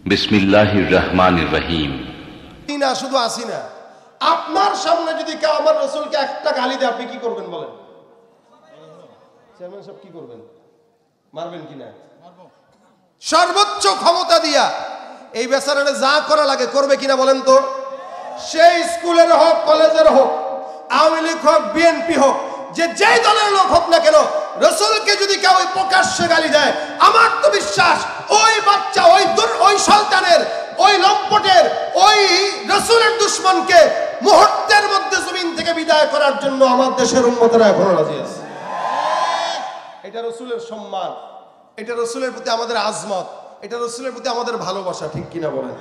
বিসমিল্লাহির রহমানির রহিম। না শুধু আসি না, আপনার সামনে যদি কেউ আমার রাসূলকে একটা গালি দেয় আপনি কি করবেন বলেন? চেয়ারম্যান সাহেব কি করবেন? মারবেন কিনা? সর্বোচ্চ ক্ষমতা দিয়া এই বেচারারে যা করা লাগে করবে কিনা বলেন তো? সেই স্কুলের হোক, কলেজের হোক, আওয়ামী লীগ হোক, বিএনপি হোক, যেই দলের লোক হোক না কেন, রাসূলকে যদি কেউ প্রকাশ্যে গালি দেয়, আমার তো বিশ্বাস ওই বাচ্চা, ওই সন্তানের, ওই লম্পটের, ওই রাসূলের দুশমনকে মুহূর্তের মধ্যে জমিন থেকে বিদায় করার জন্য আমার দেশের উম্মতেরা এখনো রাজি আছে। এটা রাসূলের সম্মান, এটা রাসূলের প্রতি আমাদের আজমত, এটা রাসূলের প্রতি আমাদের ভালোবাসা, ঠিক কিনা বলেন?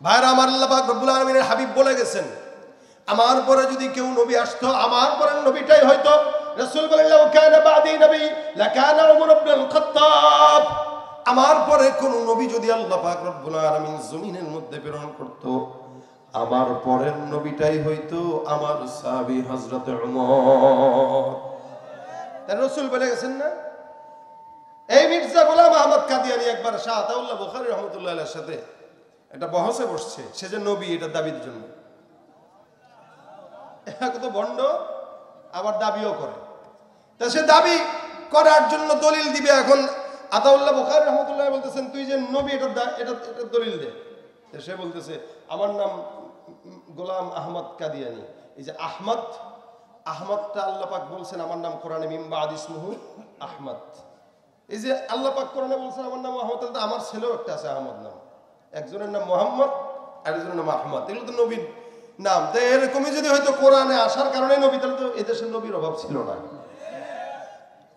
ভাইরা আমার, আল্লাহ পাক রব্বুল আলামিনের হাবিব বলে গেছেন, আমার পরে যদি কেউ নবী আসতো, আমার পরে নবীটাই হয়তো। রাসূল বলেন, লাউ কানা বাদি নবী লাকানা উমর ইবনুল খাত্তাব। আমার পরে কোন নবী যদি আল্লাহ পাক রব্বুল আলামিন জমিনের মধ্যে প্রেরণ করত, আমার পরের নবীটাই হয়তো আমার সাহাবী হযরত ওমর। তাই রাসূল বলে গেছেন না? এই মির্জা গোলাম আহমদ কাদিয়ানী একবার শাহ আতাউল্লাহ বুখারী রাহমাতুল্লাহ আলাইহির সাথে একটা বহসে বসছে, সে যে নবী এটা দাবির জন্য। কত ভণ্ড, আবার দাবিও করে। তা সে দাবি করার জন্য দলিল দিবে। এখন আতাউল্লাহ বুখারী রাহমাতুল্লাহ বলতেছেন, তুই যে নবী এটা দলিল দে। সে বলতেছে, আমার নাম গোলাম আহমদ কাদিয়ানী। এই যে আহমদটা আল্লাহ পাক বলছেন আমার নাম কোরআনে মিন বাদি ইসমুহু আহমদ। এই যে আল্লাহ পাক কোরআনে বলছেন আমার নাম আহমদ, তাহলে আমার ছেলেও একটা আছে আহমদ নাম। একজনের নাম মোহাম্মদ, আরেকজনের নাম আহমদ। এগুলো তো নবীর নাম। তো এরকমই যদি হয়তো কোরআনে আসার কারণে নবী, তাহলে তো এদেশের নবীর অভাব ছিল না।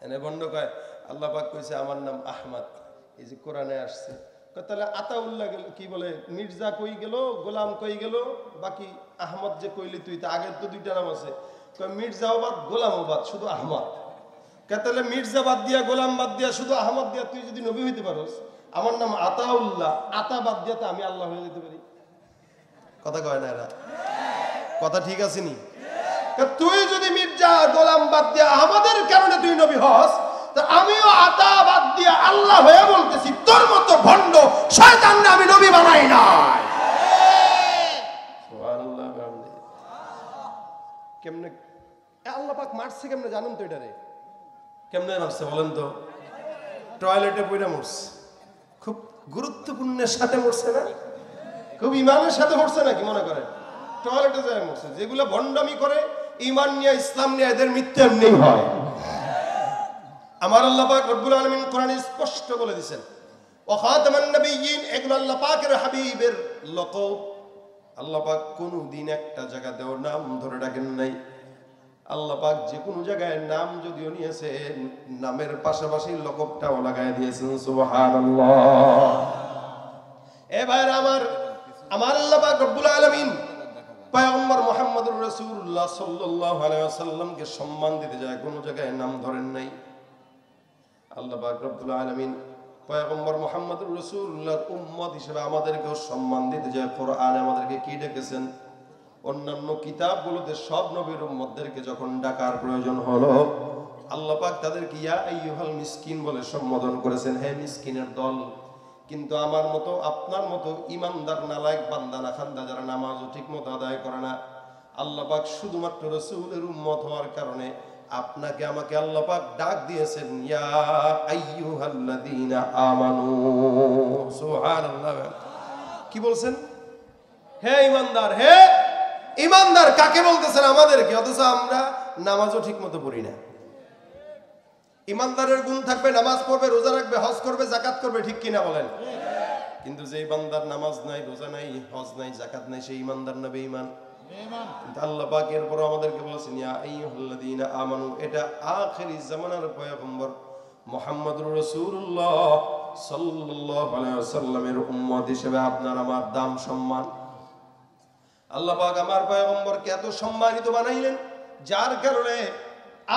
এনে বন্ধ কয় আল্লাহ পাক কইছে আমার নাম আহমদ, এই যে কোরআনে আসছে। তাহলে আতাউল্লাহ গেল, কি বলে মির্জা কই গেল, গোলাম কই গেল, বাকি আহমদ যে কইলি তুই, তা আগের তো দুইটা নাম আছে। মির্জাও বাদ, গোলামও বাদ, শুধু আহমদ। তাহলে মির্জা বাদ দিয়া, গোলাম বাদ দিয়া, শুধু আহমদ দিয়া তুই যদি নবী হইতে পারোস, আমার নাম আতাউল্লাহ, আতা বাদ দিয়া তো আমি আল্লাহ হয়ে যেতে পারি। কথা কয় না এরা? কথা ঠিক আছে নি? তুই যদি মির্জা গোলাম বাদ দিয়া আমাদের কারণে তুই নবী হস, তা আমিও আতা বাদ দিয়া আল্লাহ হয়ে বলতেছি, তোর মতো ভণ্ড শয়তানরে আমি নবী বানাই নাই। সুবহানাল্লাহ। কেমনে আল্লাহ পাক মারছে, কেমনে জানেন তো? এটারে কেমনে মারছে বলেন তো? টয়লেটে পড়ে মরছে। খুব গুরুত্বপূর্ণের সাথে মরছে না? খুব ইমানের সাথে মরছে নাকি মনে করেন? টয়লেটে যায় মরছে। যেগুলো ভণ্ডামি করে, ইমান নিয়ে, ইসলাম নিয়ে, এদের মৃত্যু এমনি হয়। আমার আল্লাহ পাক রব্বুল আলামিন কোরআনে স্পষ্ট বলে দিয়েছেন, ওয়া খাতামান নবিয়্যিন, এগুলো আল্লাহ পাকের হাবিবের লকব। আল্লাহ পাক কোনদিন একটা জায়গাতেও নাম ধরে ডাকেন নাই। আল্লাহ পাক যে কোনো জায়গায় নাম যদিও নিয়েছেন, নামের পাশাপাশি লকবটাও লাগায় দিয়েছেন। সুবহানাল্লাহ। এ ভাইরা আমার আল্লাহ পাক রব্বুল আলামিন পয়গম্বর মুহাম্মদুর রাসূলুল্লাহ সাল্লাল্লাহু আলাইহি ওয়াসাল্লামকে সম্মান দিতে যায় কোনো জায়গায় নাম ধরেন নাই। আল্লাহ পাক রব্বুল আলামিন পয়গম্বর মুহাম্মদুর রাসূলুল্লাহর উম্মত হিসেবে আমাদেরকেও সম্মান দিতে যায়। কোরআনে আমাদেরকে কি ডেকেছেন? অন্যান্য কিতাবগুলোতে সব নবীর উম্মতদেরকে যখন ডাকার প্রয়োজন হলো, আল্লাহ পাক তাদেরকে ইয়া আইয়ুহাল মিসকিন বলে সম্বোধন করেছেন, হে মিসকিনের দল। কিন্তু আমার মতো, আপনার মতো ইমানদার নালায়েক বান্দা না খান্দা যারা নামাজও ঠিক মতো আদায় করে না, আল্লাহ পাক শুধুমাত্র রাসূলের উম্মত হওয়ার কারণে আপনাকে আমাকে আল্লাহ পাক ডাক দিয়েছেন, ইয়া আইয়ুহাল্লাযীনা আমানু। সুবহানাল্লাহ। কি বলছেন? হে ইমানদার, হে ইমানদার কাকে বলতেছেন? আমাদেরকে। অথচ আমরা নামাজও ঠিক মতো পড়ি না। ইমানদারের গুণ থাকবে, নামাজ পড়বে, রোজা রাখবে, হজ করবে, যাকাত করবে, ঠিক কিনা বলেন? কিন্তু যে ইমানদার নামাজ নাই, রোজা নাই, হজ নাই, যাকাত নাই, সেই ইমানদার না বেঈমান? কিন্তু আল্লাহ পাক এরপর আমাদেরকে বলেছেন ইয়া আইয়ুহাল্লাযীনা আমানু। এটা আখিরি জামানার পয়গম্বর মুহাম্মদুর রাসূলুল্লাহ সাল্লাল্লাহু আলাইহি ওয়াসাল্লামের উম্মত হিসেবে আপনার আমার দাম সম্মান। আল্লাহ পাক আমার পয়গম্বরকে এত সম্মানিত বানাইলেন, যার কারণে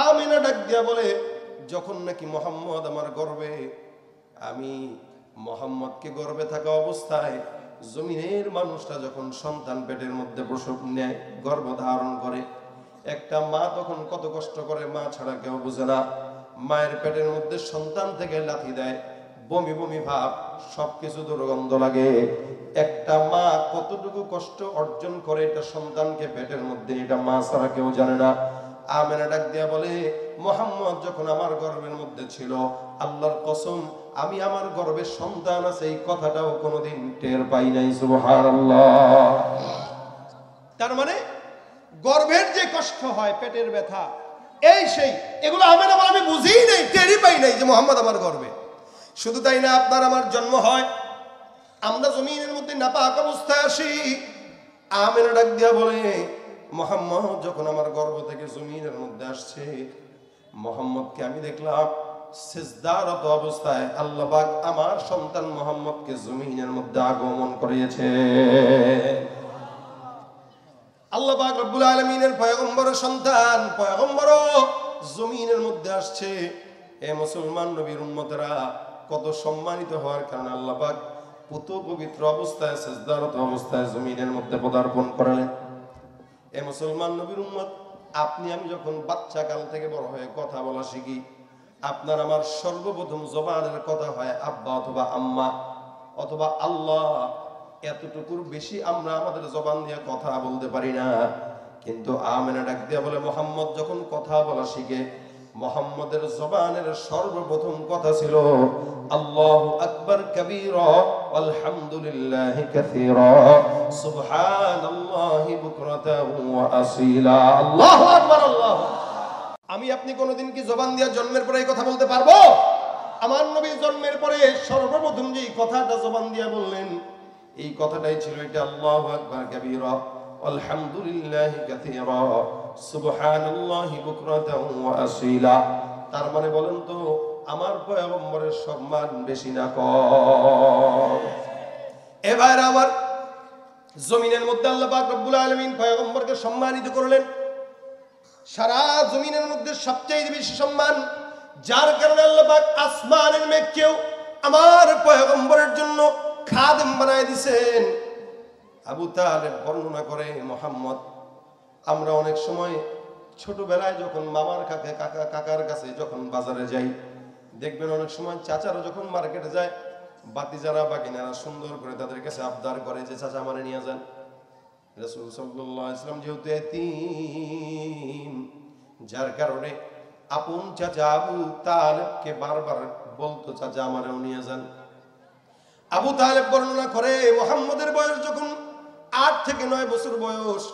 আমিনা ডাক দিয়া বলে, যখন নাকি মুহাম্মদ আমার গর্বে, আমি মুহাম্মদকে গর্বে থাকা অবস্থায় জমিনের মানুষটা যখন সন্তান পেটের মধ্যে প্রসব নেয়, গর্ভ ধারণ করে, একটা মা তখন কত কষ্ট করে, মা ছাড়া কেউ বুঝে না। মায়ের পেটের মধ্যে সন্তান থেকে লাথি দেয়, বমি বমি ভাব, সবকিছু দুর্গন্ধ লাগে। একটা মা কতটুকু কষ্ট অর্জন করে এটা সন্তানকে পেটের মধ্যে, এটা মা ছাড়া কেউ জানে না। আমেনা ডাক দিয়া বলে, মুহাম্মদ যখন আমার গর্ভের মধ্যে ছিল, আল্লাহর কসম আমি আমার গর্ভে সন্তান আছে এই কথাটাও কোনোদিন টের পাই নাই। সুবহানাল্লাহ। তার মানে গর্ভের যে কষ্ট হয়, পেটের ব্যথা, এই সেই এগুলো আমেনা বলে আমি বুঝিই নাই, টেরই পাই নাই যে মুহাম্মদ আমার গর্ভে। শুধু তাই না, আপনার আমার জন্ম হয়, আমরা জমিনের মধ্যে নাপাক অবস্থায় আসি। আমেনা ডাক দিয়া বলে, মুহাম্মদ যখন আমার গর্ভ থেকে জমিনের মধ্যে আসছে, মুহাম্মদকে আমি দেখলাম সিজদারত অবস্থায় আল্লাহ পাক আমার সন্তান মুহাম্মদকে জমিনের মধ্যে আগমন করিয়েছে। আল্লাহ পাক রব্বুল আলামিনের পয়গম্বরের সন্তান, পয়গম্বরও জমিনের মধ্যে আসছে। এ মুসলমান নবীর উম্মতেরা, কত সম্মানিত হওয়ার কারণে আল্লাহ পাক পুত পবিত্র অবস্থায় সিজদারত অবস্থায় জমিনের মধ্যে পদার্পণ করালেন। এ মুসলমান নবীর উম্মত, আপনি আমি যখন বাচ্চা কাল থেকে বড় হয়ে কথা বলা শিখি, আপনার আমার সর্বপ্রথম জবানের কথা হয় আব্বা অথবা আম্মা অথবা আল্লাহ। এতটুকুর বেশি আমরা আমাদের জবান দিয়ে কথা বলতে পারি না। কিন্তু আমেনা ডাক দিয়া বলে, মুহাম্মদ যখন কথা বলা শিখে, মুহাম্মদের জবানের সর্বপ্রথম কথা ছিল আল্লাহু আকবার কাবীরা আলহামদুলিল্লাহি কাসীরা সুবহানাল্লাহি বুকরাতাও ওয়া আসীলা। আল্লাহু আকবার, আল্লাহু। আমি আপনি কোনোদিন কি জবান দিয়া জন্মের পরে এই কথা বলতে পারবো? আমার নবী জন্মের পরে সর্বপ্রথম যে কথাটা জবান দিয়া বললেন, এই কথাটাই ছিল এটা, আল্লাহু আকবার কাবীরা আলহামদুলিল্লাহি কাসীরা সুবহানাল্লাহি বুকরাতাও ওয়া আসীলা। তার মানে বলেন তো, আমার পয়গম্বরের সম্মান বেশি না কম? এবার আমার জমিনের মধ্যে আল্লাহ পাক রব্বুল আলামিন পয়গম্বরকে সম্মানিত করলেন। সারা জমিনের মধ্যে সবচেয়ে বেশি সম্মান, যার কারণে আল্লাহ পাক আসমানের মেঘকেও আমার পয়গম্বরের জন্য খাদেম বানায় দিয়েছেন। আবু তালেব বর্ণনা করে, মুহাম্মদ, আমরা অনেক সময় ছোটবেলায় যখন মামার কাকার কাছে যখন বাজারে যাই, দেখবেন অনেক সময় চাচারা যখন মার্কেটে যায়, বাতিজারা বাগিনারা সুন্দর করে তাদের কাছে আবদার করে যে চাচা আমারে নিয়ে যান। রাসূল সাল্লাল্লাহু আলাইহি ওয়াসাল্লাম যেহেতু এতিম, যার কারণে আপন চাচা আবু তালেবকে বারবার বলতো চাচা আমারেও নিয়ে যান। আবু তালেব বর্ণনা করে, মুহাম্মদের বয়স যখন 8 থেকে 9 বছর বয়স,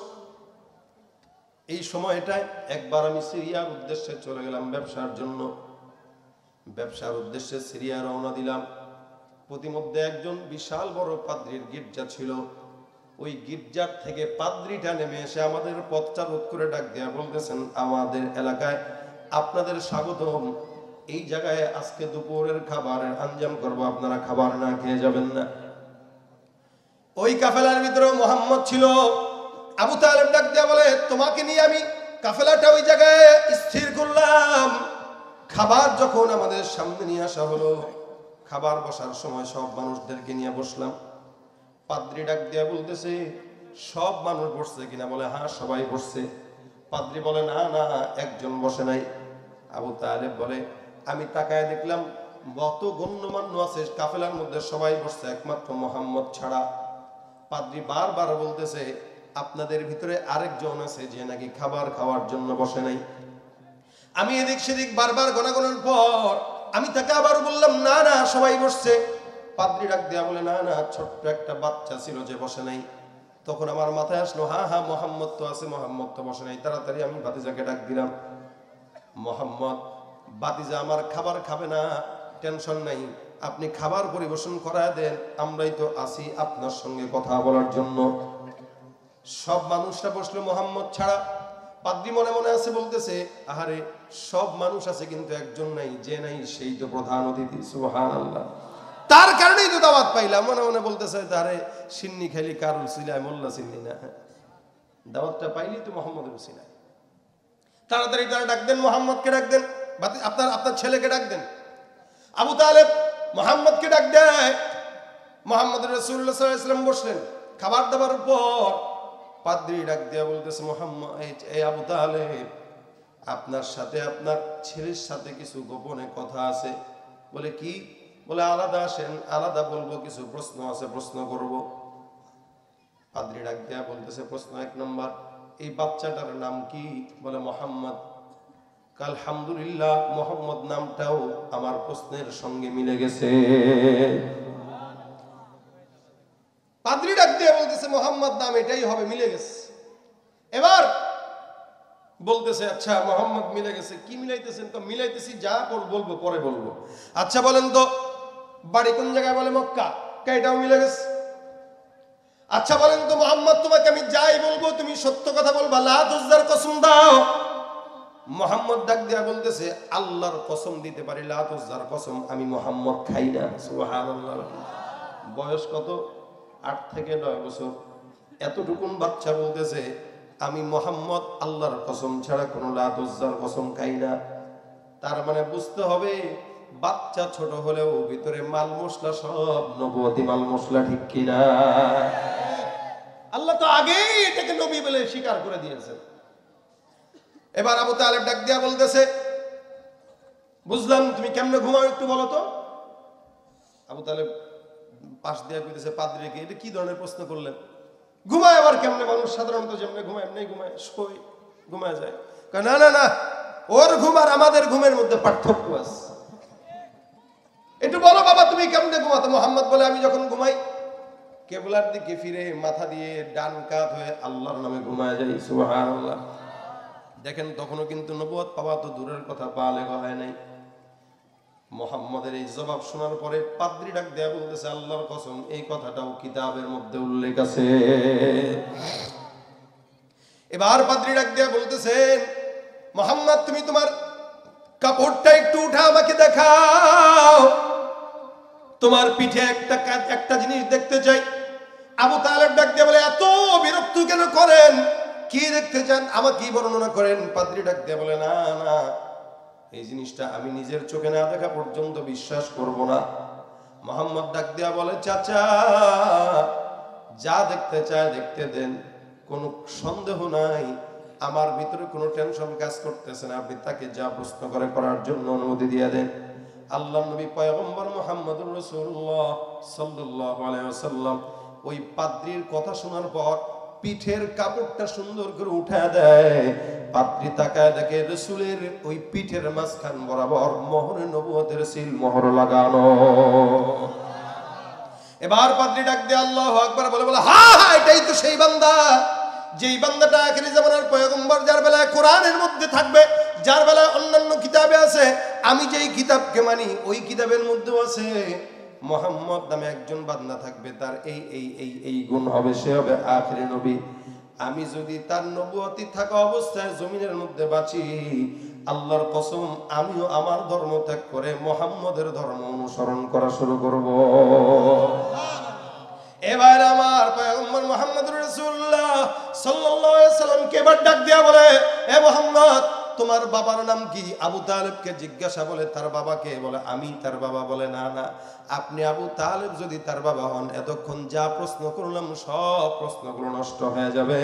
এই সময়টায় একবার আমি সিরিয়ার উদ্দেশ্যে চলে গেলাম ব্যবসার জন্য। ব্যবসার উদ্দেশ্যে সিরিয়া রওনা দিলাম। প্রতিমধ্যে একজন বিশাল বড় পাদ্রীর গির্জা ছিল। ওই গির্জার থেকে পাদ্রীটা নেমে এসে আমাদের পথটা রোধ করে ডাক দেয়া বলতেছেন, আমাদের এলাকায় আপনাদের স্বাগতম। এই জায়গায় আজকে দুপুরের খাবারের আঞ্জাম করবো, আপনারা খাবার না খেয়ে যাবেন না। ওই কাফেলার ভিতরে মুহাম্মদ ছিল। আবু তালেব ডাক দেয়া বলে, তোমাকে নিয়ে আমি কাফেলাটা ওই জায়গায় স্থির করলাম। খাবার যখন আমাদের সামনে নিয়ে আসা হলো, খাবার বসার সময় সব মানুষদেরকে নিয়ে বসলাম। পাদ্রী ডাক দিয়া বলতেছে, সব মানুষ বসছে কিনা? বলে হ্যাঁ, সবাই বসছে। পাদ্রী বলে, না না, একজন বসে নাই। আবু তালেব বলে, আমি তাকায় দেখলাম যত গণ্যমান্য আছে কাফেলার মধ্যে সবাই বসছে, একমাত্র মুহাম্মদ ছাড়া। পাদ্রী বারবার বলতেছে, আপনাদের ভিতরে আরেকজন আছে যে নাকি খাবার খাওয়ার জন্য বসে নাই। আমি এদিক সেদিক বারবার গণাগণের পর আমি তাকে আবার বললাম, না না, সবাই বসছে। পাদ্রী ডাক দেয়া বলে, না না, ছোট্ট একটা বাচ্চা ছিল যে বসে নাই। তখন আমার মাথায় আসলো, হ্যাঁ হ্যাঁ, মুহাম্মদ তো আছে, মুহাম্মদ তো বসে নাই। তাড়াতাড়ি আমি ভাতিজাকে ডাক দিলাম, মুহাম্মদ, ভাতিজা আমার খাবার খাবে না, টেনশন নাই, আপনি খাবার পরিবেশন করায় দেন, আমরাই তো আছি আপনার সঙ্গে কথা বলার জন্য। সব মানুষরা বসলো মুহাম্মদ ছাড়া। পাদ্রী মনে মনে আছে, বলতেছে, আহারে, সব মানুষ আছে কিন্তু একজন নাই, যে নাই সেই তো প্রধান অতিথি। সুবহানাল্লাহ। তার কারণেই তো দাওয়াত পাইলাম। মনে মনে বলতেছে, তারে সিন্নি খাইলি কারুল সিলাই, মোল্লা সিন্নি না, দাওয়াতটা পাইলি তো মুহাম্মদের সিলাই। তাড়াতাড়ি তারা ডাক দেন, মুহাম্মদকে ডাক দেন, আপনার ছেলেকে ডাক দেন। আবু তালেব মুহাম্মদকে ডাক দেয়। মুহাম্মদ রাসূলুল্লাহ সাল্লাল্লাহু আলাইহি ওয়াসাল্লাম বসলেন। খাবার দাবার পর পাদ্রী ডাক দিয়া বলতেছে, মুহাম্মদ, এই আবু তালেব, আপনার সাথে আপনার ছেলের সাথে কিছু গোপনে কথা আছে। বলে কি? বলে আলাদা আসেন, আলাদা বলবো, কিছু প্রশ্ন আছে, প্রশ্ন করব। পাদ্রী ডাক দেয়া বলতেছে, প্রশ্ন 1 নম্বর, এই বাচ্চাটার নাম কি? বলে মোহাম্মদ। আলহামদুলিল্লাহ, মোহাম্মদ নামটাও আমার প্রশ্নের সঙ্গে মিলে গেছে। পাদ্রী ডাক দিয়ে বলতেছে মোহাম্মদ নাম এটাই হবে, মিলে গেছে। এবার বলতেছে, আচ্ছা মোহাম্মদ মিলে গেছে, কি মিলাইতেছেন? তো মিলাইতেছি, যা বলবো পরে বলবো। আচ্ছা বলেন তো বাড়ি কোন জায়গায়? বলে মক্কা। এটাও মিলে গেছে। আচ্ছা বলেন তো মোহাম্মদ, তোমাকে আমি যাই বলবো তুমি সত্য কথা বলবা, লাত উজ্জার কসম দাও। মোহাম্মদ ডাক দিয়া বলতেছে, আল্লাহর কসম দিতে পারি, লাত উজ্জার কসম আমি মোহাম্মদ খাই না। সুবহানাল্লাহ। বয়স কত? 8 থেকে 9 বছর। এতটুকুন বাচ্চা বলতেছে, আমি মোহাম্মদ আল্লাহর কসম ছাড়া কোনো লাত উজ্জার কসম খাই না। তার মানে বুঝতে হবে, বাচ্চা ছোট হলেও ভিতরে মাল মশলা সব নবুয়তি মাল মশলা, ঠিক কিনা? আল্লাহ তো আগেই এটাকে নবী বলে স্বীকার করে দিয়েছেন। এবার আবু তালেব ডাক দিয়া বলতেছে, বুঝলাম, তুমি কেমনে ঘুমাও একটু বলো তো। আবু তালেব পাশ দিয়া কইতেছে পাদ্রীকে, এটা কি ধরনের প্রশ্ন করলেন? ঘুমায় আবার কেমনে? মানুষ সাধারণত যেমনি ঘুমায় এমনি ঘুমায়, শোয়, ঘুমায় যায়। না না না, ওর ঘুম আর আমাদের ঘুমের মধ্যে পার্থক্য আছে। একটু বলো বাবা, তুমি কেমনে ঘুমাতো? মোহাম্মদ বলে, আমি যখন ঘুমাই কেবলার দিকে ফিরে মাথা দিয়ে ডান কাত হয়ে আল্লাহর নামে ঘুমায় যাই। সুবহানাল্লাহ। দেখেন, তখনও কিন্তু নবুয়ত পাওয়া তো দূরের কথা, বালেগ হয় নাই। মোহাম্মদের এই জবাব শোনার পরে পাদ্রী ডাক দেয়া বলতেছে, আল্লাহর কসম এই কথাটাও কিতাবের মধ্যে উল্লেখ আছে। এবার পাদ্রী ডাক দেয়া বলতেছেন, মোহাম্মদ তুমি তোমার কাপড়টা একটু উঠা আমাকে দেখাও, তোমার পিঠে একটা জিনিস দেখতে চাই। আবু তালেব ডাক দিয়ে বলে, এত বিরক্ত কেন করেন? কি দেখতে চান? আমাকে বর্ণনা করেন। পাদ্রী ডাক দিয়ে বলে, না না, এই জিনিসটা আমি নিজের চোখে না দেখা পর্যন্ত বিশ্বাস করব না। মোহাম্মদ ডাক দিয়া বলে, চাচা যা দেখতে চায় দেখতে দেন, কোনো সন্দেহ নাই, আমার ভিতরে কোনো টেনশন কাজ করতেছে না, আপনি তাকে যা প্রশ্ন করে করার জন্য অনুমতি দিয়ে দেন। আল্লাহ নবী পয়গম্বর মুহাম্মদুর রাসূলুল্লাহ সাল্লাল্লাহু আলাইহি ওয়াসাল্লাম ওই পাদ্রীর কথা শোনার পর পিঠের কাপড়টা সুন্দর করে উঠা দেয়। পাদ্রী তাকায় দেখে রাসূলের ওই পিঠের মাঝখান বরাবর মোহরে নবুয়তের সিল মোহর লাগানো। এবার পাদ্রী ডাক দিয়ে আল্লাহু আকবার বলে বলে, হ্যাঁ হ্যাঁ, এটাই তো সেই বান্দা, যেই বান্দাটা আখিরি জামানার পয়গম্বর, যার বেলায় কোরআনের মধ্যে থাকবে, যার বেলায় অন্যান্য কিতাবে আছে। আমি যেই কিতাবকে মানি ওই কিতাবের মধ্যেও আছে মুহাম্মদ নামে একজন বান্দা থাকবে, তার এই এই এই এই গুণ হবে, সে হবে আখিরি নবী। আমি যদি তার নবুয়তি থাকা অবস্থায় জমিনের মধ্যে বাঁচি, আল্লাহর কসম আমিও আমার ধর্ম ত্যাগ করে মুহাম্মদের ধর্ম অনুসরণ করা শুরু করব। এবার আমার পয়গম্বর মুহাম্মদুর রাসূলুল্লাহ সাল্লাল্লাহু আলাইহি ওয়াসাল্লাম কে এবার ডাক দিয়া বলে, এ মুহাম্মদ তোমার বাবার নাম কি? আবু তালেবকে জিজ্ঞাসা বলে, তার বাবাকে? বলে আমি তার বাবা। বলে না না, আপনি আবু তালেব যদি তার বাবা হন, এতক্ষণ যা প্রশ্ন করলাম সব প্রশ্নগুলো নষ্ট হয়ে যাবে।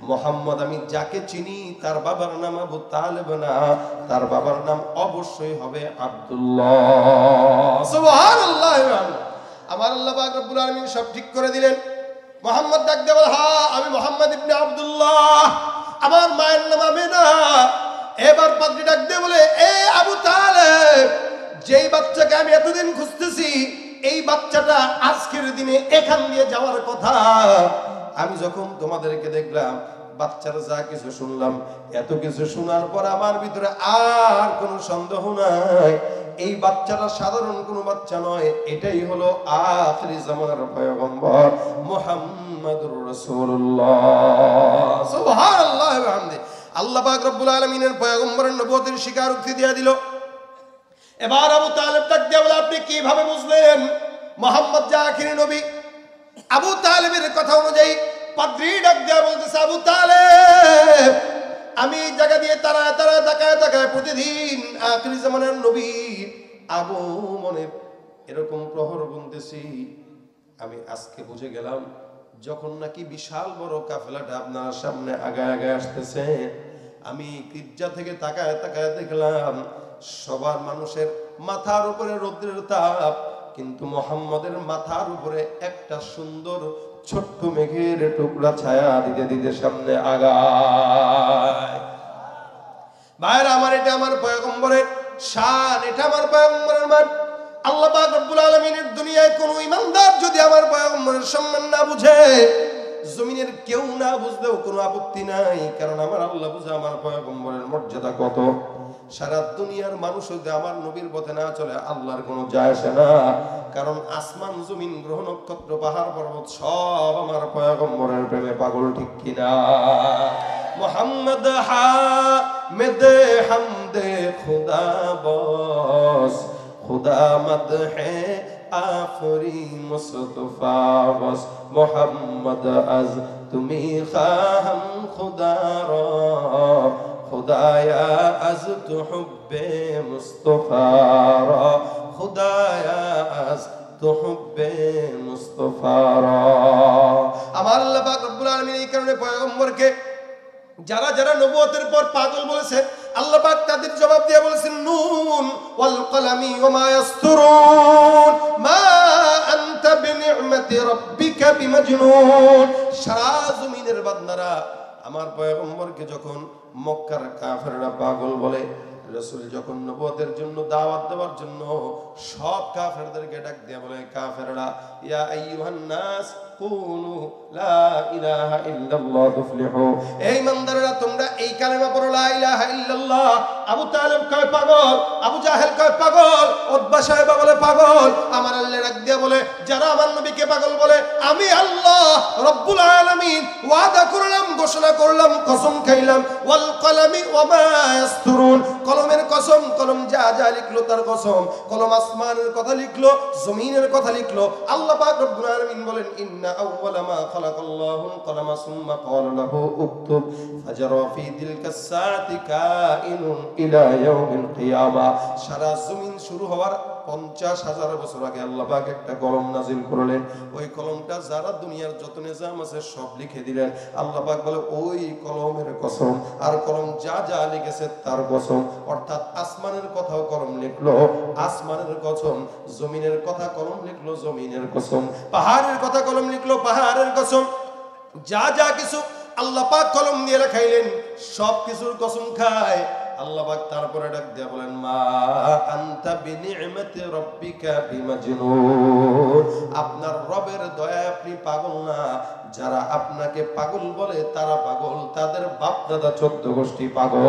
মুহাম্মদ আমি যাকে চিনি তার বাবার নাম আবু তালেব না, তার বাবার নাম অবশ্যই হবে আব্দুল্লাহ। সুবহানাল্লাহ। আমার আল্লাহ পাক রব্বুল আলামিন সব ঠিক করে দিলেন। মুহাম্মদ ডাক দিয়ে বলে, হ্যাঁ আমি মুহাম্মদ ইবনে আব্দুল্লাহ, আমার মায়ের নাম আমিনা। এবার পাদ্রী ডাক দিয়ে বলে, এ আবু তালেব, যেই বাচ্চাকে আমি এতদিন খুঁজতেছি, এই বাচ্চাটা আজকের দিনে এখান দিয়ে যাওয়ার কথা। আমি যখন তোমাদেরকে দেখলাম, বাচ্চারা যা কিছু শুনলাম, এত কিছু শোনার পর আমার ভিতরে আর কোনো সন্দেহ নাই, এই বাচ্চাটা সাধারণ কোনো বাচ্চা নয়, এটাই হলো আখিরি জামানার পয়গম্বর মুহাম্মদুর রাসূলুল্লাহ। সুবহানাল্লাহ ওয়া বিহামদিহি। আল্লাহ পাক রব্বুল আলামিনের পয়গম্বরের নবুয়তের স্বীকারোক্তি দিয়ে দিল। এবার আবু তালেব ডাক দিয়ে বলে, আপনি কিভাবে বুঝলেন মুহাম্মদ যে আখিরি নবী? আবু তালেবের কথা অনুযায়ী পাদ্রী ডাক দিয়ে বলতেছে, আবু তালেব আমি জায়গা দিয়ে তারায় তারায় তাকায় তাকায় প্রতিদিন আখিরি জামানার নবী আগমনের এরকম প্রহর গুনতেছি। আমি আজকে বুঝে গেলাম, যখন নাকি বিশাল বড় কাফেলাটা আপনার সামনে আগায় আগায় আসতেছে, আমি গির্জা থেকে তাকায় তাকায় দেখলাম সবার মানুষের মাথার উপরে রৌদ্রের তাপ, কিন্তু মুহাম্মদের মাথার উপরে একটা সুন্দর ছোট্ট মেঘের টুকরা ছায়া দিতে দিতে সামনে আগায়। ভাইরা আমার, এটা আমার পয়গম্বরের শান, এটা আমার পয়গম্বরের মান। আল্লাহ পাক রব্বুল আলামিনের দুনিয়ায় কোন ইমানদার যদি আমার পয়গম্বরের সম্মান না বুঝে, জমিনের কেউ না বুঝলেও কোনো আপত্তি নাই, কারণ আমার আল্লাহ বুঝে আমার পয়গম্বরের মর্যাদা কত। সারা দুনিয়ার মানুষ যদি আমার নবীর পথে না চলে আল্লাহর কোনো যায় আসে না, কারণ আসমান জমিন গ্রহ নক্ষত্র পাহাড় পর্বত সব আমার পয়গম্বরের প্রেমে পাগল, ঠিক কিনা? মোহাম্মদ হামিদ হামদে খুদা বস, খুদা মদহে আফরি মুস্তফা বস, মোহাম্মদ আজ তুমি খাহাম খুদা রা, খুদায়া আজ তু হুব্বে মুস্তফা রা, খুদায়া আজ তু হুব্বে মুস্তফা রা। আমার আল্লাহ পাক রব্বুল আলামিন এই কারণে পয়গম্বরকে যারা যারা নবুয়তের পর পাগল বলেছে, আল্লাহ পাক তাদের জবাব দিয়ে বলেছেন, নুন ওয়াল কলামি ওয়া মা ইয়াসতুরুন মা আনতা বিনি'মাতি রাব্বিকা বিমাজনুন। সারা জমিনের বান্দারা আমার পয়গম্বরকে যখন মক্কার কাফেররা পাগল বলে, রাসূল যখন নবুয়তের জন্য দাওয়াত দেওয়ার জন্য সব কাফেরদেরকে ডাক দিয়ে বলে, কাফেররা ইয়া আইয়ুহান নাস কুলু লা ইলাহা ইল্লাল্লাহ তুফলিহু, এই ইমানদাররা তোমরা এই কালেমা পড়ো লা ইলাহা ইল্লাল্লাহ। আবু তালেব কয় পাগল, আবু জাহেল কয় পাগল, উতবা সাহেব বলে পাগল। আমার আল্লাহ ডাক দিয়ে বলে, যারা আমার নবীকে পাগল বলে, আমি আল্লাহ রব্বুল আলামিন ওয়াদা করলাম, ঘোষণা করলাম, কসম খাইলাম, ওয়াল কলামি ওয়া মা ইয়াসতুরুন, কলমের কসম, কলম যা যা লিখলো তার কসম, কলম আসমানের কথা লিখলো, জমিনের কথা লিখলো। আল্লাহ পাক রব্বুল আলামিন বলেন, ইন্না আউওয়ালা মা খালাকাল্লাহুল কলামা সুম্মা ক্বালা লাহু উকতুব ফাজারা ফি তিলকাস সাআতি কাইনুন ইলা ইয়াউমিল কিয়ামা। সারা জমিন শুরু হওয়ার 50,000 বছর আগে আল্লাহ পাক একটা কলম নাজিল করলেন। ওই কলমটা যারা দুনিয়ার যত নিজাম আছে সব লিখে দিলেন। আল্লাহ পাক বলে, ওই কলমের কসম, আর কলম যা যা লিখেছে তার কসম। অর্থাৎ আসমানের কথাও কলম লিখলো, আসমানের কসম, জমিনের কথা কলম লিখলো, জমিনের কসম, পাহাড়ের কথা কলম লিখলো, পাহাড়ের কসম। যা যা কিছু আল্লাহ পাক কলম দিয়ে লেখাইলেন, সব কিছুর কসম খায়। আল্লাহ পাক তারপরে ডাক দিয়ে বলেন, মা আনতা বিনি'মাতি রাব্বিকা বিমাজনুন, আপনার রবের দয়ায় আপনি পাগল না। যারা আপনাকে পাগল বলে তারা পাগল, তাদের বাপ দাদা 14 গোষ্ঠী পাগল।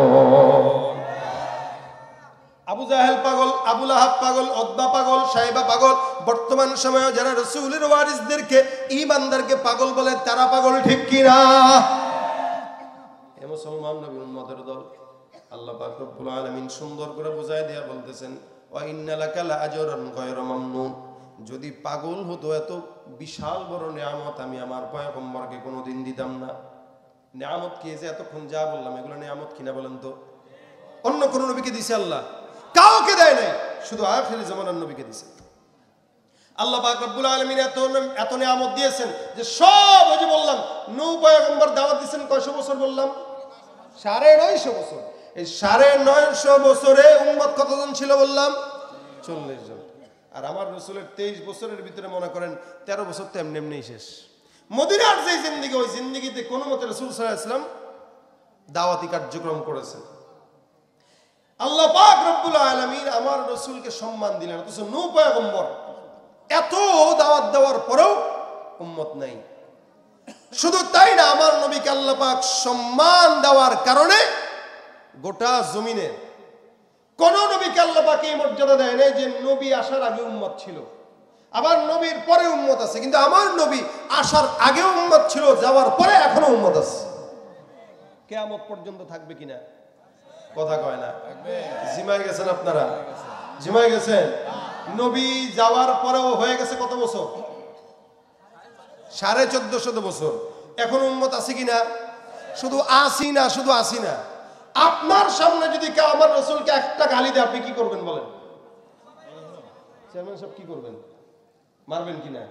আবু জাহেল পাগল, আবু লাহাব পাগল, উতবা পাগল, সাইবা পাগল। বর্তমান সময়ে যারা রাসূলের ওয়ারিসদেরকে, ঈমানদারকে পাগল বলে তারা পাগল, ঠিক কি না? এ মুসলমান নবীর উম্মতের দল আল্লাহ পাক রব্বুল আলামিন সুন্দর করে বুঝায় দিয়া বলতেছেন, ওয়া ইন্না লাকা লাআজরান গায়রা মামনুন। যদি পাগল হতো এত বিশাল বড় নিয়ামত আমি আমার পয়গম্বরকে কোনোদিন দিতাম না। নিয়ামত কি যে এতক্ষণ যা বললাম এগুলো নিয়ামত কিনা বলেন তো? অন্য কোন নবীকে দিছে আল্লাহ? কাউকে দেয় নাই, শুধু আখির জামানার নবীকে দিছে। আল্লাহ পাক রব্বুল আলামিন এত নিয়ামত দিয়েছেন যে সব, ওই যে বললাম নূহ পয়গম্বর দাওয়াত দিয়েছেন কয়শো বছর বললাম? 950 বছর। এই 950 বছরে উম্মত কতজন ছিল বললাম? 40 জন। আর আমার রাসূলের 23 বছরের ভিতরে মনে করেন 13 বছর তো এমনি এমনি শেষ। মদিনার যে জিন্দেগি, ওই জিন্দেগিতে কোনো মতে রাসূল সাল্লাল্লাহু আলাইহি ওয়াসাল্লাম দাওয়াতি কার্যক্রম করেছেন। আল্লাহ পাক রব্বুল আলামিন আমার রাসূলকে সম্মান দিলেন, অথচ নূহ পয়গম্বর এত দাওয়াত দেওয়ার পরেও উম্মত নাই। শুধু তাই না, আমার নবীকে আল্লাহ পাক সম্মান দেওয়ার কারণে গোটা জমিনে কোন নবীকে আল্লাহ পাক এই মর্যাদা দেয় নাই যে নবী আসার আগে উম্মত ছিল, আবার নবীর পরে উম্মত আছে। কিন্তু আমার নবী আসার আগে উম্মত ছিল, যাওয়ার পরে এখনো উম্মত আছে। কিয়ামত পর্যন্ত থাকবে কিনা? কথা কয় না। জিমায় গেছেন আপনারা? জিমায় গেছেন? নবী যাওয়ার পরেও হয়ে গেছে কত বছর? 1450 বছর। এখন উম্মত আছে কিনা? শুধু আসি না, শুধু আসি না। আপনার সামনে যদি কেউ আমার রাসূলকে একটা গালি দেয়, আপনি কি করবেন বলেন? চেয়ারম্যান সাহেব কি করবেন? মারবেন কিনা?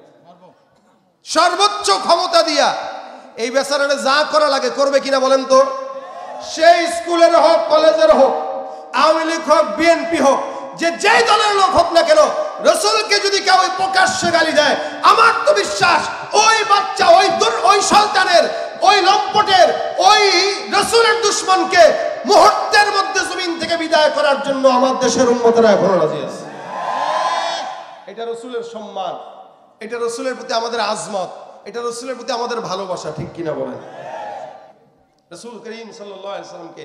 সর্বোচ্চ ক্ষমতা দিয়া এই বেচারাটা যা করা লাগে করবে কিনা বলেন তো? সেই স্কুলের হোক, কলেজের হোক, আওয়ামী লীগ হোক, বিএনপি হোক, যে যেই দলের লোক হোক না কেন, রাসূলকে যদি কেউ প্রকাশ্যে গালি দেয়, আমার তো বিশ্বাস ওই বাচ্চা, ওই সন্তানের, ওই লম্পটের, ওই রাসূলের দুশমনকে মুহূর্তের মধ্যে জমিন থেকে বিদায় করার জন্য আমার দেশের উম্মতরা এখনো রাজি আছে। এটা রাসূলের সম্মান, এটা রাসূলের প্রতি আমাদের আজমত, এটা রাসূলের প্রতি আমাদের ভালোবাসা, ঠিক কিনা বলেন? রাসূল করিম সাল্লাল্লাহু আলাইহি সাল্লামকে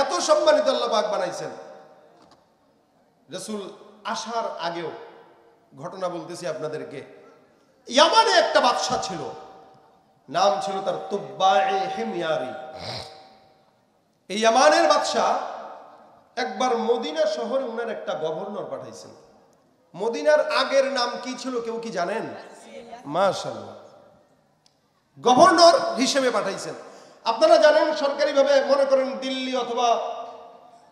এত সম্মানিত আল্লাহ পাক বানাইছেন। রাসূল আসার আগেও ঘটনা বলতেছি আপনাদেরকে। ইয়ামানে একটা বাদশা ছিল, নাম ছিল তার তুব্বায়ে হিময়ারি। এই ইয়ামানের বাদশা একবার মদিনা শহরে উনার একটা গভর্নর পাঠাইছেন। মদিনার আগের নাম কি ছিল কেউ কি জানেন? মাশাআল্লাহ, গভর্নর হিসেবে পাঠাইছেন। আপনারা জানেন সরকারিভাবে, মনে করেন দিল্লি অথবা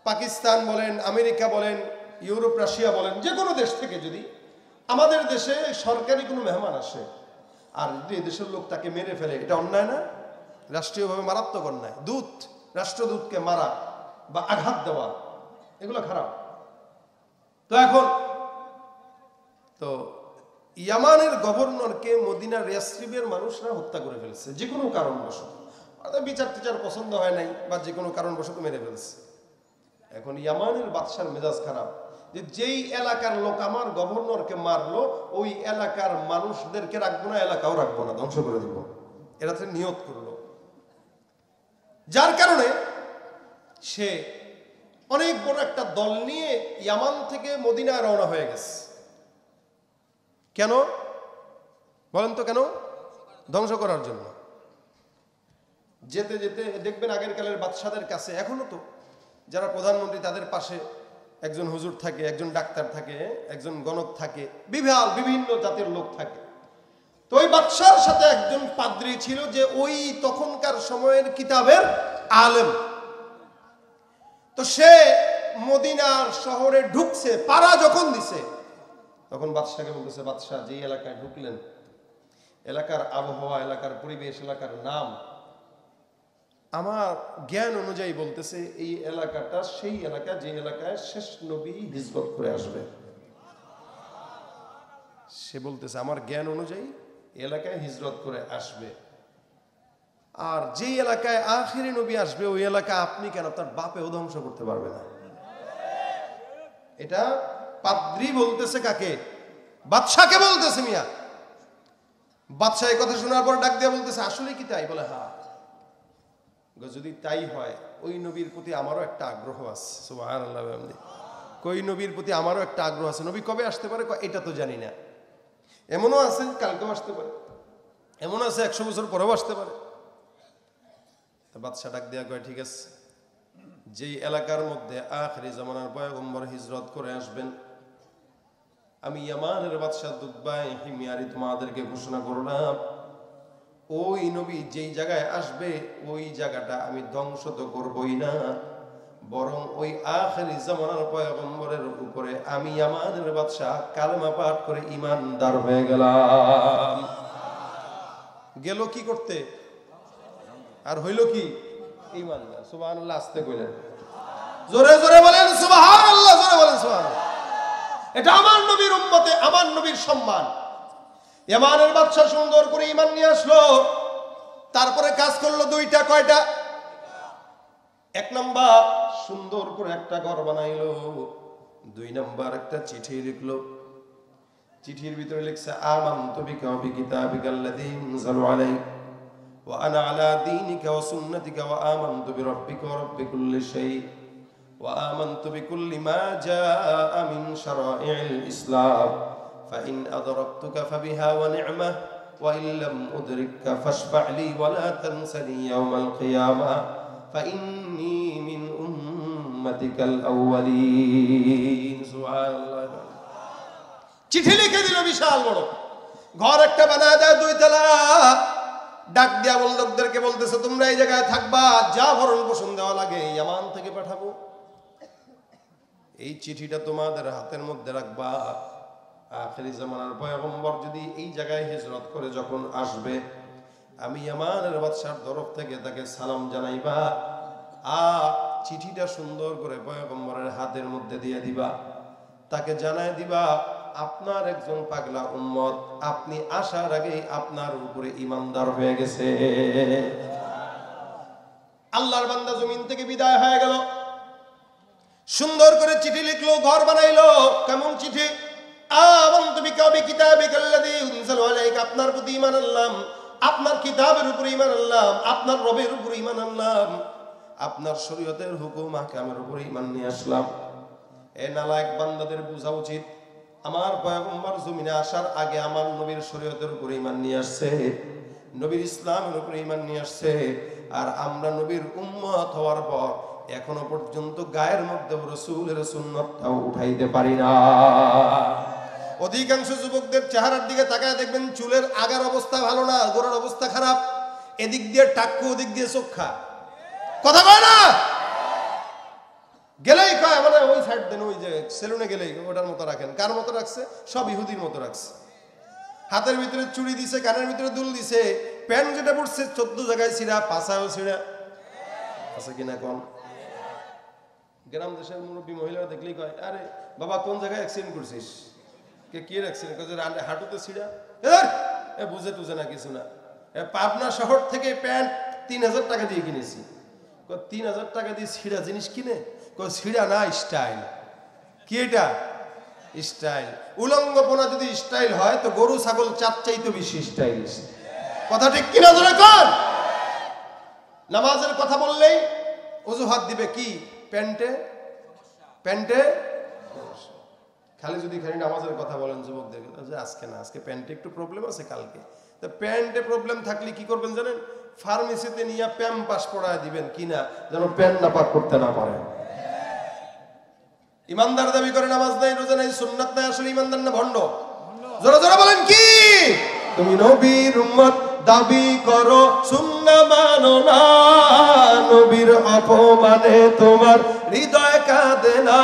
পাকিস্তান বলেন, আমেরিকা বলেন, ইউরোপ, রাশিয়া বলেন, যে কোনো দেশ থেকে যদি আমাদের দেশে সরকারি কোনো মেহমান আসে আর যদি দেশের লোক তাকে মেরে ফেলে, এটা অন্যায় না? রাষ্ট্রীয়ভাবে মারাত্মক অন্যায়। দূত, রাষ্ট্রদূতকে মারা বা আঘাত দেওয়া, এগুলো খারাপ। তো এখন তো ইয়ামানের গভর্নরকে মদিনার ইয়াসরিবের মানুষরা হত্যা করে ফেলছে, যে কোনো কারণবশত। বিচার টিচার পছন্দ হয় নাই বা যে কোনো কারণবশত মেরে ফেলছে। এখন ইয়ামানের বাদশার মেজাজ খারাপ, যে যেই এলাকার লোক আমার গভর্নরকে মারলো, ওই এলাকার মানুষদেরকে রাখবো না, এলাকাও রাখবো না, ধ্বংস করে দিব। এরা তো নিয়ত করলো। যার কারণে সে অনেক বড় একটা দল নিয়ে ইয়ামান থেকে মদিনায় রওনা হয়ে গেছে। কেন বলেন তো? কেন? ধ্বংস করার জন্য। যেতে যেতে দেখবেন আগের কালের বাদশাদের কাছে এখনো তো যারা প্রধানমন্ত্রী, তাদের পাশে একজন হুজুর থাকে, একজন ডাক্তার থাকে, একজন গণক থাকে, বিভিন্ন জাতের লোক থাকে। তো ওই বাদশার সাথে একজন পাদ্রী ছিল, যে ওই তখনকার সময়ের কিতাবের আলেম। তো সে মদিনার শহরে ঢুকছে, পাড়া যখন দিছে, তখন বাদশাকে বলতেছে, বাদশাহ যে এলাকায় ঢুকলেন, এলাকার আবহাওয়া, এলাকার পরিবেশ, এলাকার নাম আমার জ্ঞান অনুযায়ী বলতেছে এই এলাকাটা সেই এলাকা যে এলাকায় শেষ নবী হিজরত করে আসবে। সে বলতেছে আমার জ্ঞান অনুযায়ী এলাকায় হিজরত করে আসবে, আর যে এলাকায় আখিরি নবী আসবে ওই এলাকা আপনি কেন, আপনার বাপেও ধ্বংস করতে পারবে না। এটা পাদ্রী বলতেছে কাকে? বাদশাকে বলতেছে। মিয়া বাদশাহ এই কথা শোনার পর ডাক দিয়ে বলতেছে, আসলে কি তাই? বলে হ্যাঁ। যদি তাই হয়, ওই নবীর প্রতি আমারও একটা আগ্রহ আছে। সুবহানাল্লাহ। ওই নবীর প্রতি আমারও একটা আগ্রহ আছে। নবী কবে আসতে পারে এটা তো জানি না, এমনও আছে কালকেও আসতে পারে, এমন আছে 100 বছর পরেও আসতে পারে। বাদশা ডাক দেয়া কয়, ঠিক আছে, যেই এলাকার মধ্যে আখিরি জামানার পয়গম্বর হিজরত করে আসবেন, আমি ইয়ামানের বাদশা তুব্বায়ে হিময়ারি তোমাদেরকে ঘোষণা করলাম, ওই নবী যেই জায়গায় আসবে ওই জায়গাটা আমি ধ্বংস তো করবই না, বরং ওই আখিরি জামানার পয়গম্বরের উপরে আমি ইয়ামানের বাদশা কালেমা পাঠ করে ঈমানদার হয়ে গেলাম। গেল কি করতে? আর হইল কি? ঈমানদার। সুবহানাল্লাহ। আস্তে কইলেন, জোরে জোরে বলেন সুবহানাল্লাহ, জোরে বলেন সুবহানাল্লাহ। এটা আমার নবীর উম্মতে, আমার নবীর সম্মান। ইয়ামানের বাদশা সুন্দর করে ঈমান নিয়ে আসলো। তারপরে কাজ করলো দুইটা। কয়টা? 1 নাম্বার সুন্দর করে একটা ঘর বানাইলো। 2 নাম্বার একটা চিঠি লিখলো। চিঠির ভিতরে লিখছে, আমানতু বিকা ওয়া বিকিতাবিকাল্লাযী আনজালা আলাইক ওয়া আনা আলা দীনিকা ওয়া সুন্নাতিকা ওয়া আমানতু বিরাব্বিকা ওয়া রাব্বি কুল্লি শাই ওয়া আমানতু বিকুল্লি মা জাআ মিন শারাই'ল ইসলাম ফাইন আদরাকতুকা ফাবিহা ওয়া নি'মা ওয়া ইন লাম উদরিককা ফাশফা' লি ওয়া লা তানসানি ইয়াওমাল কিয়ামা ফাইন্নী মিন উম্মাতিকাল আউয়ালিন। সুবহানাল্লাহ। চিঠি লিখে দিল, বিশাল বড় ঘর একটা বানায় দেয় 2 তলা। ডাক দিয়া লোকদেরকে বলতেছে, তোমরা এই জায়গায় থাকবা, যা ভরণ পোষণ দেওয়া লাগে ইয়ামান থেকে পাঠাবো, এই চিঠিটা তোমাদের হাতের মধ্যে রাখবা। আখিরি জামানার পয়গম্বর যদি এই জায়গায় হিজরত করে যখন আসবে, আমি ইয়ামানের বাদশার তরফ থেকে তাকে সালাম জানাইবা, আর চিঠিটা সুন্দর করে পয়গম্বরের হাতের মধ্যে দিয়ে দিবা। তাকে জানাই দিবা, আপনার একজন পাগলা উম্মত আপনি আসার আগে আপনার উপরে ঈমানদার হয়ে গেছে। আল্লাহর বান্দা জমিন থেকে বিদায় হয়ে গেল, সুন্দর করে চিঠি লিখলো, ঘর বানাইলো। কেমন চিঠি? আমানতু বিকা বিকিতাবিকাল্লাযী উনজিলা আলাইকা, আপনার প্রতি ঈমান আনলাম, আপনার কিতাবের উপর ঈমান আনলাম, আপনার রবের উপর ঈমান আনলাম, আপনার শরীয়তের হুকুম আহকামের উপর ঈমান নিয়ে আসলাম। এই নালায়েক বান্দাদের বোঝা উচিত, আমার পয়গম্বর জমিনে আসার আগে আমার নবীর শরীয়তের উপর ঈমান নিয়ে আসছে, নবীর ইসলামের উপর ঈমান নিয়ে আসছে। আর আমরা নবীর উম্মত হওয়ার পর এখনো পর্যন্ত গায়ের মধ্যে রাসূলের সুন্নাতটাও উঠাইতে পারি না। অধিকাংশ যুবকদের চেহারার দিকে তাকায় দেখবেন চুলের আগার অবস্থা ভালো না, গোড়ার অবস্থা খারাপ, এদিক দিয়ে টাক্কু ওদিক দিয়ে চোখা। কথা কয় না? গেলেই কয় মানে ওই সাইড দেন, ওই যে সেলুনে গেলেই ওটার মতো রাখেন। কার মতো রাখছে? সব ইহুদির মতো রাখছে। হাতের ভিতরে চুড়ি দিছে, কানের ভিতরে দুল দিছে, প্যান্ট যেটা পড়ছে 14 জায়গায় ছিঁড়া, পাছাও ছিঁড়া। আছে কিনা কোন? গ্রাম দেশের মুরব্বী মহিলারা দেখলেই কয়, আরে বাবা কোন জায়গায় অ্যাক্সিডেন্ট করছিস? কে কি অ্যাক্সিডেন্ট করছে? হাঁটুতে ছিঁড়া। এ বুঝে টুঝে না, কিছু না। পাবনা শহর থেকে প্যান্ট 3000 টাকা দিয়ে কিনেছি। 3000 টাকা দিয়ে ছিঁড়া জিনিস কিনে? ছিঁড়া না, স্টাইল। কি এটা? স্টাইল। উলঙ্গপনা যদি স্টাইল হয় তো গরু ছাগল চাইতে বেশি স্টাইলিশ। কথা ঠিক কিনা ধরে কর। নামাজের কথা বললেই অজুহাত দিবে কি? প্যান্টে প্যান্টে খালি যদি খালি নামাজের কথা বলেন যুবকদের, আজকে না, আজকে প্যান্টে একটু প্রবলেম আছে, কালকে। তো প্যান্টে প্রবলেম থাকলে কি করবেন জানেন? ফার্মেসিতে নিয়ে প্যাম্পাস পড়ায় দিবেন কিনা, যেন প্যান্ট না পাক করতে না পারে। ইমানদার দাবি করে নামাজ নাই, রোজা নাই, সুন্নাত নাই, আসলে ইমানদার না ভণ্ড? জোরে জোরে বলেন কি? তুমি নবীর উম্মত দাবি করো, সুন্নাহ মানো না, নবীর অপমানে তোমার হৃদয় কাঁদে না,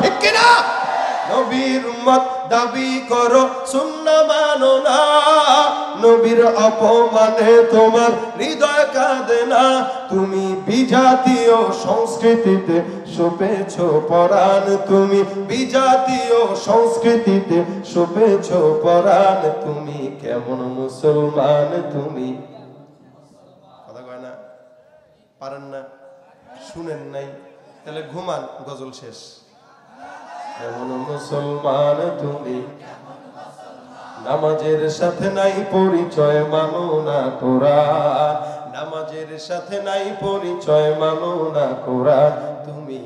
ঠিক কি না? নবীর উম্মত দাবি করো, সুন্নাহ মানো না, নবীর অপমানে তোমার হৃদয় কাঁদে না। তুমি বিজাতীয় সংস্কৃতিতে সপেছো পরাণ, তুমি বিজাতীয় সংস্কৃতিতে সপেছো পরাণ, তুমি কেমন মুসলমান? তুমি কথা কয় না, পারেন না, শুনেন নাই, তাহলে ঘুমান, গজল শেষ। কেমন মুসলমান তুমি? নামাজের সাথে নাই পরিচয়, মানো না কোরআন, নামাজের সাথে নাই পরিচয়, মানো না কোরআন, তুমি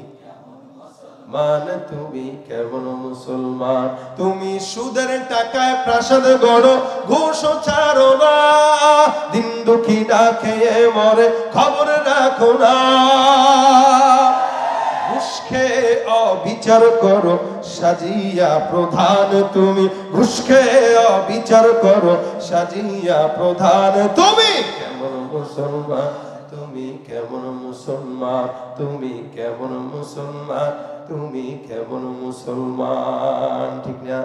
মান, তুমি কেমন মুসলমান? তুমি সুদের টাকায় প্রাসাদ গড়ো, ঘুষ ছাড়ো না, দিন দুঃখী না খেয়ে মরে, খবর রাখো না, ঘুষ খেয়ে অবিচার করো, সাজিয়া প্রধান তুমি, ঘুষ খেয়ে অবিচার করো, সাজিয়া প্রধান, তুমি কেমন মুসলমান? তুমি কেমন মুসলমান? তুমি কেমন মুসলমান? তুমি কেমন মুসলমান? ঠিক না?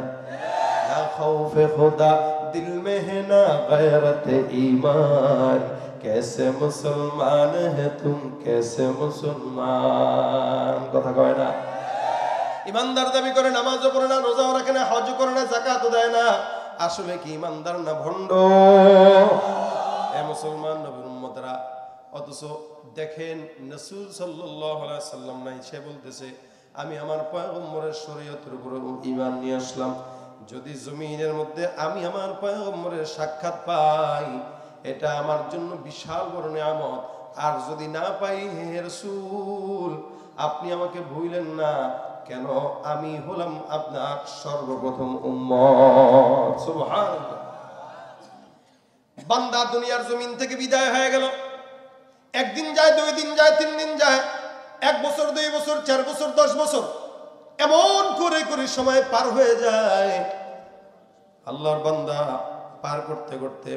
না খৌফে খোদা দিল মে হে না গয়রত ঈমান, कैसे मुसलमान है तुम, कैसे मुसलमान? কথা কয় না? ইমানদার দাবি করে নামাজও পড়ে না, রোজাও রাখে না, হজও করে না, যাকাতও দেয় না, আসলে কি ইমানদার না ভণ্ড? এ মুসলমান নবীর উম্মতরা, অথচ দেখেন রাসূল সাল্লাল্লাহু আলাইহি সাল্লাম নাই, সে বলতেছে আমি আমার পয়গম্বরের শরীয়তের উপর ঈমান নিয়ে আসলাম। যদি জমিনের মধ্যে আমি আমার পয়গম্বরের সাক্ষাৎ পাই, এটা আমার জন্য বিশাল বড় নিয়ামত। আর যদি না পাই, হে রাসূল আপনি আমাকে ভুলেন না, কেন আমি হলাম আপনার সর্বপ্রথম উম্মত। সুবহানাল্লাহ। বান্দা দুনিয়ার জমিন থেকে বিদায় হয়ে গেল, একদিন যায়, 2 দিন যায়, 3 দিন যায়, 1 বছর, 2 বছর, 4 বছর, 10 বছর, এমন করে করে সময় পার হয়ে যায়। আল্লাহর বান্দা পার করতে করতে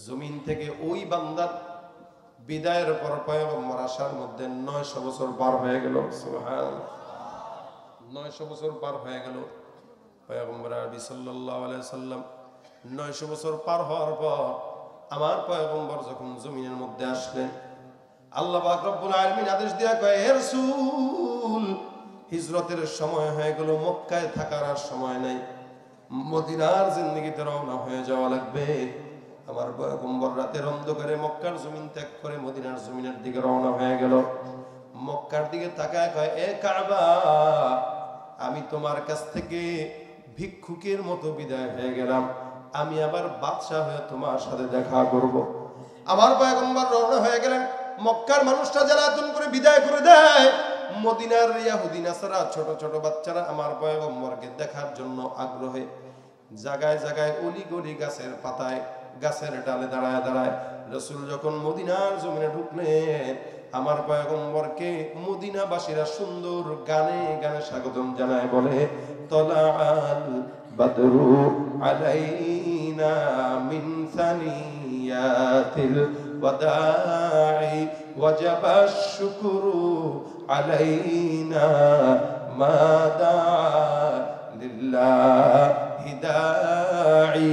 জমিন থেকে ওই বান্দার বিদায়ের পর পয়গম্বর আসার মধ্যে 900 বছর পার হয়ে গেল। সুবহানাল্লাহ। 900 বছর পার হয়ে গেল। পয়গম্বর আরবি সাল্লাল্লাহু আলাইহি সাল্লাম 900 বছর পার হওয়ার পর আমার পয়গম্বর যখন জমিনের মধ্যে আসলেন, আল্লাহ পাক রব্বুল আলামিন আদেশ দিয়া কয়, হে রাসূল, হিজরতের সময় হয়ে গেল, মক্কায় থাকার আর সময় নাই, মদিনার জিন্দেগিতে রওনা হয়ে যাওয়া লাগবে। আমার পয়গম্বর রাতের অন্ধকারে মক্কার জমিন ত্যাগ করে মদিনার জমিনের দিকে রওনা হয়ে গেল। মক্কার দিকে তাকায় কয়, এ কাবা, আমি তোমার কাছ থেকে ভিক্ষুকের মতো বিদায় হয়ে গেলাম, আমি আবার বাদশা হয়ে তোমার সাথে দেখা করব। আমার পয়গম্বর রওনা হয়ে গেলেন। মক্কার মানুষটা জ্বালাতন করে বিদায় করে দেয়। মদিনার ইহুদি নাসারা ছোট ছোট বাচ্চারা আমার পয়গম্বরকে দেখার জন্য আগ্রহে জায়গায় জায়গায় অলি গলি গাছের পাতায় গাছের ডালে দাঁড়ায় দাঁড়ায়। রাসূল যখন মদিনার জমিনে ঢুকলেন, আমার পয়গম্বরকে মদিনাবাসীরা সুন্দর গানে গানে স্বাগতম জানায়, বলে তলাআল বাদরু আলাইনা মিন সানিয়াতিল ওয়াদাই ওয়াজাবাশ শুকরু আলাইনা মা দা লিল্লাহি দাঈ।